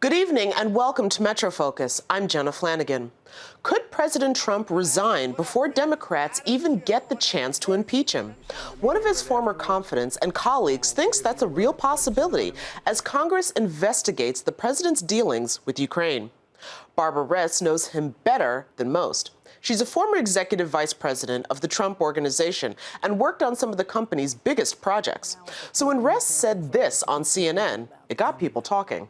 Good evening and welcome to Metro Focus. I'm Jenna Flanagan. Could President Trump resign before Democrats even get the chance to impeach him? One of his former confidants and colleagues thinks that's a real possibility as Congress investigates the president's dealings with Ukraine. Barbara Ress knows him better than most. She's a former executive vice president of the Trump Organization and worked on some of the company's biggest projects. So when Ress said this on CNN, it got people talking.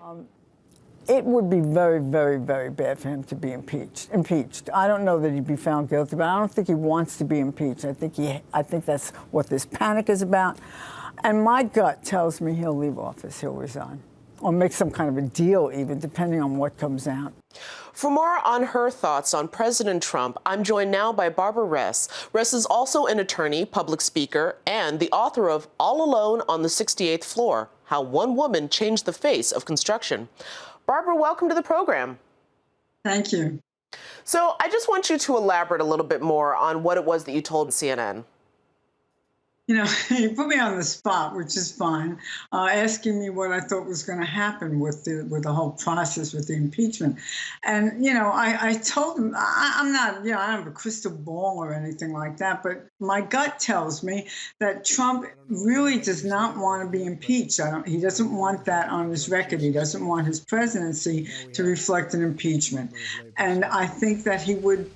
It would be very, very, very bad for him to be impeached. I don't know that he'd be found guilty, but I don't think he wants to be impeached. I think that's what this panic is about. And my gut tells me he'll leave office, he'll resign, or make some kind of a deal even, depending on what comes out. For more on her thoughts on President Trump, I'm joined now by Barbara Ress. Ress is also an attorney, public speaker, and the author of All Alone on the 68th Floor: How One Woman Changed the Face of Construction. Barbara, welcome to the program. Thank you. So I just want you to elaborate a little bit more on what it was that you told CNN. You know, you put me on the spot, which is fine, asking me what I thought was going to happen with the whole process with the impeachment. And, you know, I told him, I'm not, you know, I don't have a crystal ball or anything like that, but my gut tells me that Trump really does not want to be impeached. He doesn't want that on his record. He doesn't want his presidency to reflect an impeachment. And I think that he would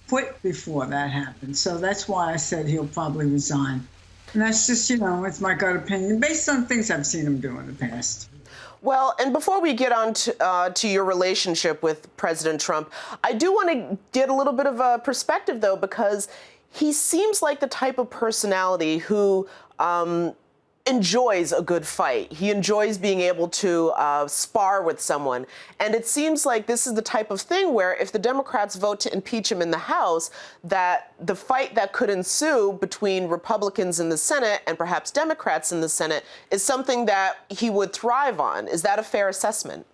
quit before that happened. So that's why I said he'll probably resign. And that's just, you know, it's my gut opinion based on things I've seen him do in the past. Well, and before we get on to your relationship with President Trump, I do want to get a little bit of a perspective, though, because he seems like the type of personality who enjoys a good fight. He enjoys being able to spar with someone. And it seems like this is the type of thing where if the Democrats vote to impeach him in the House, that the fight that could ensue between Republicans in the Senate and perhaps Democrats in the Senate is something that he would thrive on. Is that a fair assessment?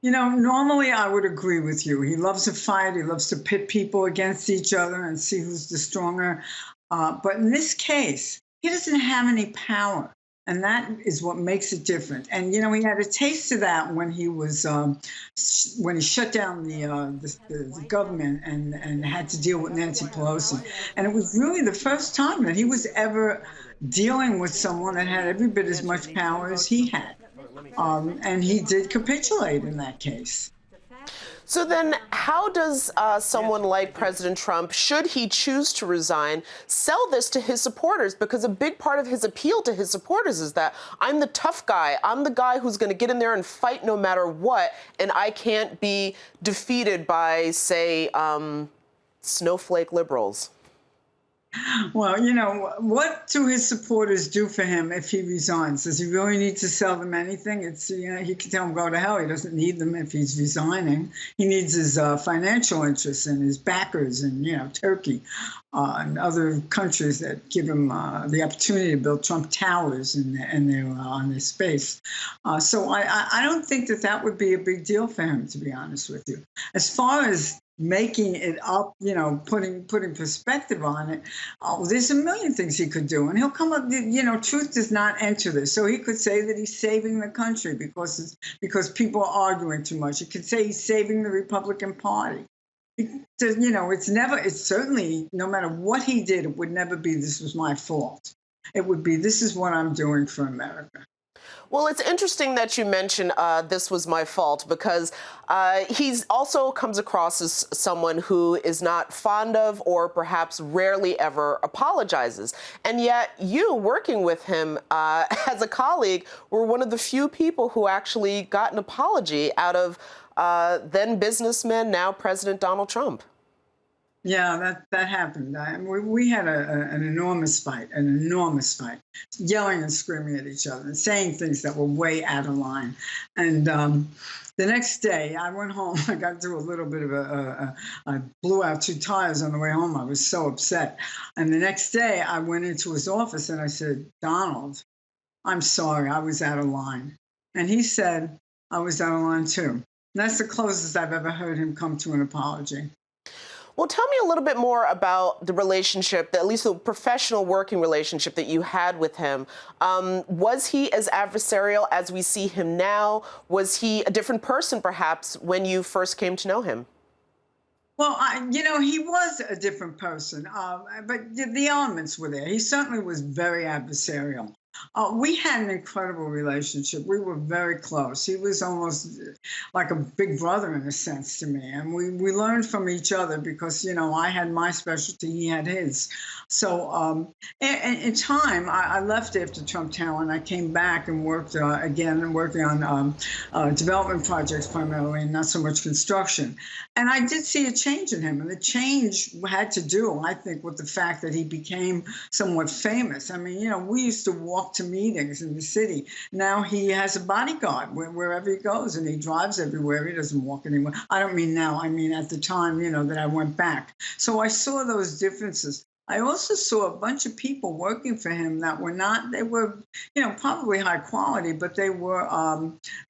You know, normally I would agree with you. He loves to fight. He loves to pit people against each other and see who's the stronger. But in this case, he doesn't have any power, and that is what makes it different. And, you know, he had a taste of that when he was when he shut down the government and had to deal with Nancy Pelosi. And it was really the first time that he was ever dealing with someone that had every bit as much power as he had. And he did capitulate in that case. So then how does someone like President Trump, should he choose to resign, sell this to his supporters? Because a big part of his appeal to his supporters is that I'm the tough guy. I'm the guy who's going to get in there and fight no matter what. And I can't be defeated by, say, snowflake liberals. Well, you know, what do his supporters do for him if he resigns? Does he really need to sell them anything? It's, you know, he can tell them go to hell. He doesn't need them if he's resigning. He needs his financial interests and his backers and, you know, Turkey and other countries that give him the opportunity to build Trump towers in on their space. So I don't think that would be a big deal for him, to be honest with you. As far as making it up, you know, putting perspective on it. Oh, there's a million things he could do. And he'll come up, you know, truth does not enter this. So he could say that he's saving the country because people are arguing too much. He could say he's saving the Republican Party. You know, it's certainly, no matter what he did, it would never be, this was my fault. It would be, this is what I'm doing for America. Well, it's interesting that you mention this was my fault, because he's also comes across as someone who is not fond of or perhaps rarely ever apologizes. And yet you, working with him as a colleague, were one of the few people who actually got an apology out of then businessman, now President Donald Trump. Yeah, that happened. We had an enormous fight, yelling and screaming at each other and saying things that were way out of line. And the next day, I went home. I got through a little bit of I blew out 2 tires on the way home. I was so upset. And the next day, I went into his office and I said, Donald, I'm sorry, I was out of line. And he said, I was out of line too. And that's the closest I've ever heard him come to an apology. Well, tell me a little bit more about the relationship, at least the professional working relationship that you had with him. Was he as adversarial as we see him now? Was he a different person, perhaps, when you first came to know him? Well, he was a different person, but the elements were there. He certainly was very adversarial. We had an incredible relationship. We were very close. He was almost like a big brother in a sense to me. And we learned from each other because, I had my specialty, he had his. So in time, I left after Trump Tower and I came back and worked again, working on development projects primarily and not so much construction. And I did see a change in him. And the change had to do, I think, with the fact that he became somewhat famous. I mean, we used to walk to meetings in the city. Now he has a bodyguard wherever he goes, and he drives everywhere. He doesn't walk anywhere. I don't mean now. I mean at the time, that I went back. So I saw those differences. I also saw a bunch of people working for him that were not, they were, probably high quality, but they were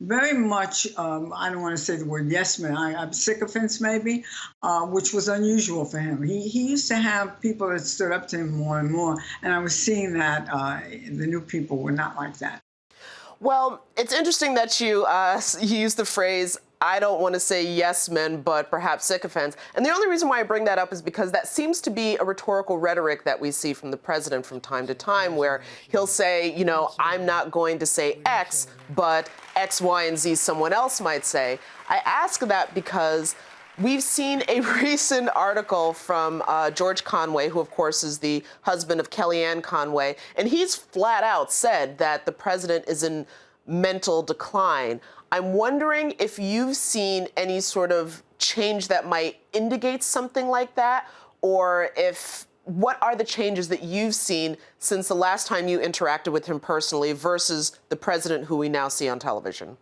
very much, I don't want to say the word yes men, sycophants maybe, which was unusual for him. He used to have people that stood up to him more and more, and I was seeing that the new people were not like that. Well, it's interesting that you use the phrase, I don't want to say yes men, but perhaps sycophants. And the only reason why I bring that up is because that seems to be a rhetorical rhetoric that we see from the president from time to time, where he'll say, I'm not going to say X, but X, Y, and Z someone else might say. I ask that because we've seen a recent article from George Conway, who, of course, is the husband of Kellyanne Conway, and he's flat out said that the president is in mental decline. I'm wondering if you've seen any sort of change that might indicate something like that, or what are the changes that you've seen since the last time you interacted with him personally versus the president who we now see on television?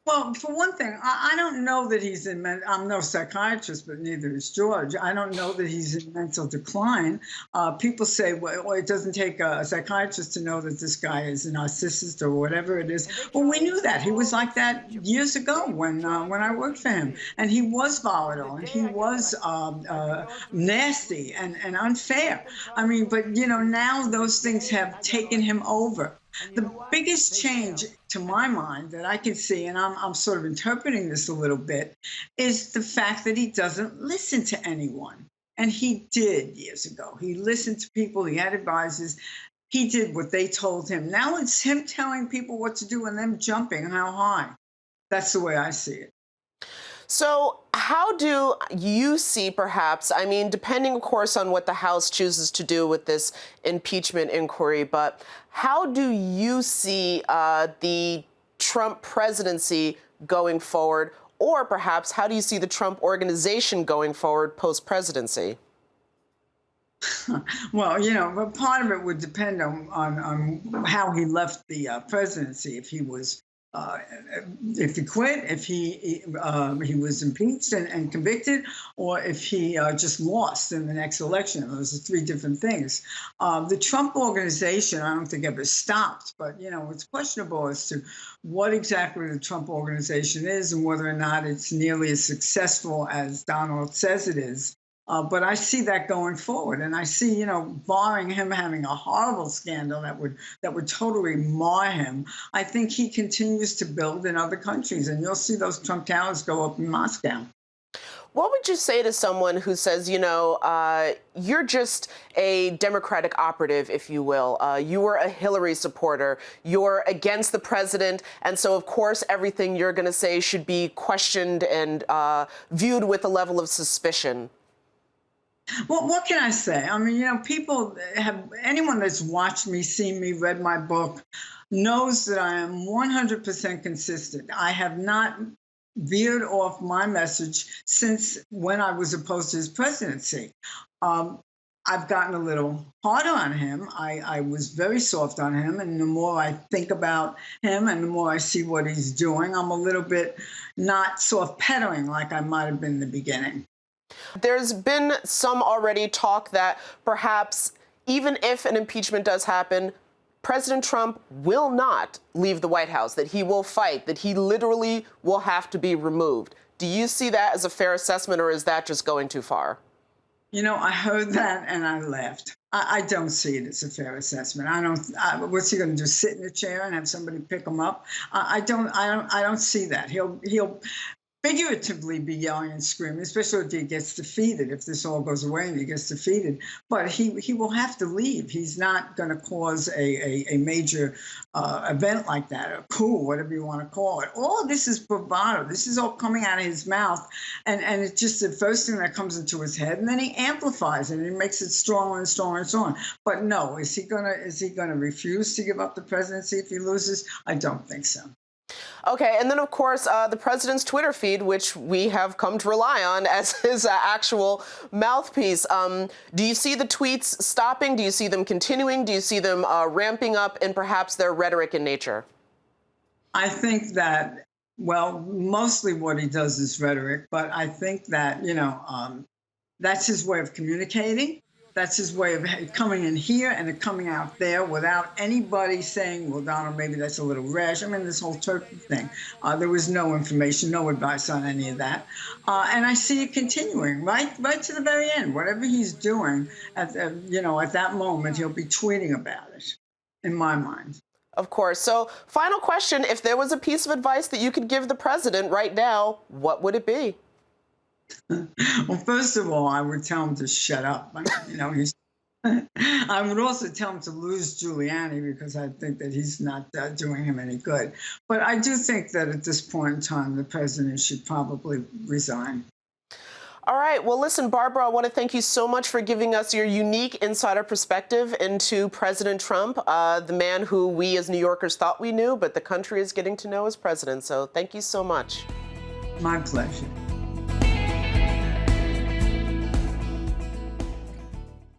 Well, for one thing, I don't know that he's I'm no psychiatrist, but neither is George. I don't know that he's in mental decline. People say, well, it doesn't take a psychiatrist to know that this guy is a narcissist or whatever it is. Well, we knew that. He was like that years ago when I worked for him. And he was volatile, and he was nasty and unfair. I mean, but, now those things have taken him over. The biggest change, to my mind, that I can see, and I'm sort of interpreting this a little bit, is the fact that he doesn't listen to anyone. And he did years ago. He listened to people. He had advisors. He did what they told him. Now it's him telling people what to do and them jumping how high. That's the way I see it. So how do you see, perhaps, I mean, depending, of course, on what the House chooses to do with this impeachment inquiry, but how do you see the Trump presidency going forward, or perhaps how do you see the Trump organization going forward post-presidency? Well, but part of it would depend on how he left the presidency. If he was if he quit, if he was impeached and convicted, or if he just lost in the next election. Those are three different things. The Trump organization, I don't think ever stopped, but it's questionable as to what exactly the Trump organization is and whether or not it's nearly as successful as Donald says it is. But I see that going forward, and I see, barring him having a horrible scandal that would totally mar him, I think he continues to build in other countries, and you'll see those Trump towers go up in Moscow. What would you say to someone who says, you're just a Democratic operative, if you will. You were a Hillary supporter. You're against the president. And so, of course, everything you're going to say should be questioned and viewed with a level of suspicion. Well, what can I say? I mean, anyone that's watched me, seen me, read my book, knows that I am 100% consistent. I have not veered off my message since when I was opposed to his presidency. I've gotten a little harder on him. I was very soft on him. And the more I think about him and the more I see what he's doing, I'm a little bit not soft pedaling like I might have been in the beginning. There's been some already talk that perhaps even if an impeachment does happen, President Trump will not leave the White House, that he will fight, that he literally will have to be removed. Do you see that as a fair assessment, or is that just going too far? You know, I heard that and I laughed. I don't see it as a fair assessment. I don't. What's he going to do? Sit in a chair and have somebody pick him up? I don't. I don't see that. He'll figuratively be yelling and screaming, especially if he gets defeated, if this all goes away and he gets defeated. But he will have to leave. He's not going to cause a major event like that, a coup, whatever you want to call it. All of this is bravado. This is all coming out of his mouth. And it's just the first thing that comes into his head. And then he amplifies it and he makes it stronger and stronger and stronger. But no, is he gonna refuse to give up the presidency if he loses? I don't think so. Okay, and then, of course, the president's Twitter feed, which we have come to rely on as his actual mouthpiece. Do you see the tweets stopping? Do you see them continuing? Do you see them ramping up in perhaps their rhetoric in nature? I think that, well, mostly what he does is rhetoric, but I think that, that's his way of communicating. That's his way of coming in here and coming out there without anybody saying, well, Donald, maybe that's a little rash. I mean, this whole Turkey thing, there was no information, no advice on any of that. And I see it continuing right to the very end. Whatever he's doing, at that moment, he'll be tweeting about it, in my mind. Of course. So final question, if there was a piece of advice that you could give the president right now, what would it be? Well, first of all, I would tell him to shut up. I would also tell him to lose Giuliani because I think that he's not doing him any good. But I do think that at this point in time, the president should probably resign. All right. Well, listen, Barbara, I want to thank you so much for giving us your unique insider perspective into President Trump, the man who we as New Yorkers thought we knew, but the country is getting to know as president. So thank you so much. My pleasure.